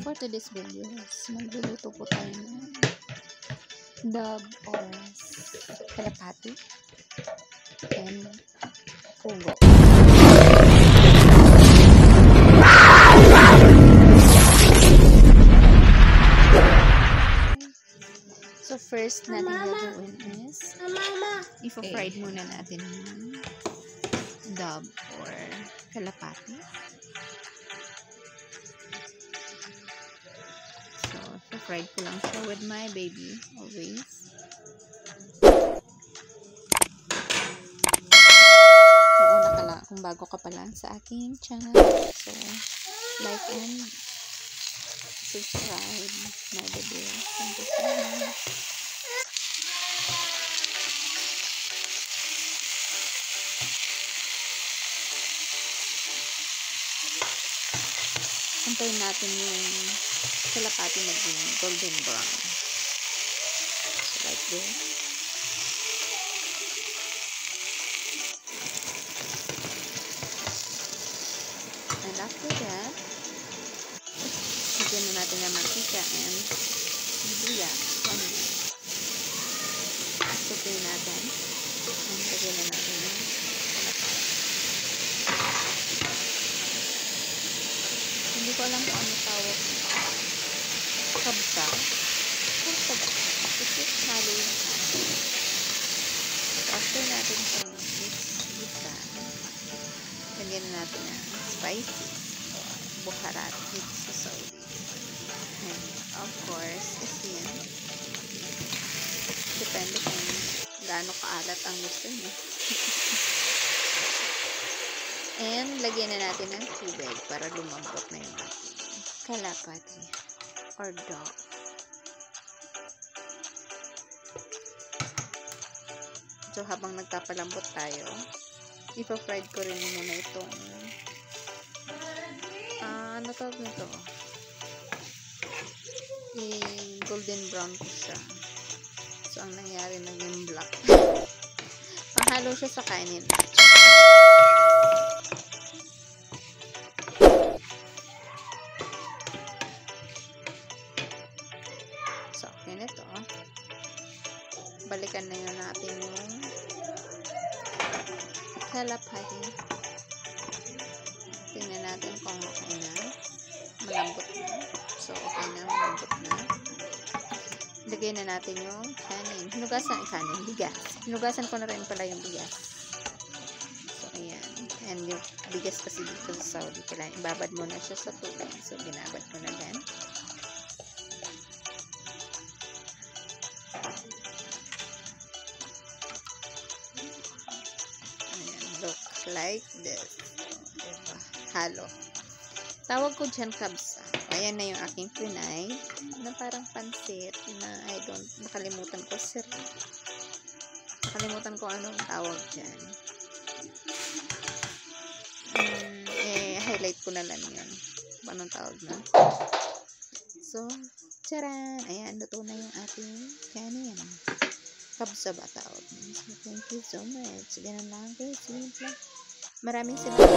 For today's video, magluluto po tayo ng dab or kalapati and pugo. So first natin gagawin is ipa-fried muna natin yung dab or kalapati. So fried ko lang siya with my baby always. Una ka lang kung bago ka pa lang sa aking channel. So like and subscribe my video. Thank you so much. Antayin natin yung kalapati maging golden brown. So like this. And after that, lagyan na natin ng mantika and sibuyas. Sukin natin. And lagyan na natin yung kalapati. Hindi ko alam kung ano tawag kabsa. Kabsa ba? Kasi halo yung halo. After natin itong gisa, lagyan na natin ng spices o buharat dito sa Saudi. And of course, is yan. Depende kung gaano kaalat ang gusto niyo. And lagyan na natin ng tubig para lumambot na yung ating kalapati or dog. So habang nagpapalambot tayo, ipa-fried ko rin muna itong ano tawag nito? Golden brown ko siya. So ang nangyari naging black. Panghalo siya sa kanin. So, ganito. Balikan na yun natin yung kalapati. Tingnan natin kung okay na. Malambot na. So, okay na. Malambot na. Lagay na natin yung kanin. Hinugasan kanin. Bigas. Hinugasan ko na rin pala yung bigas. So, ayan. And yung bigas kasi dito sa Saudi, kailangan ibabad mo na siya sa tubig. So, binabad mo na yan. Look like this. Diba? Halo. Tawag ko dyan kabsa. Ayan na yung aking pinay na parang pansit na nakalimutan ko sir. Nakalimutan ko anong tawag dyan. Highlight ko na lang yun. Anong tawag na? So, charan! Ayan, luto na yung ating kanin. Kabsa ba tawag? So, thank you so much. Ganun lang guys. Maraming salamat.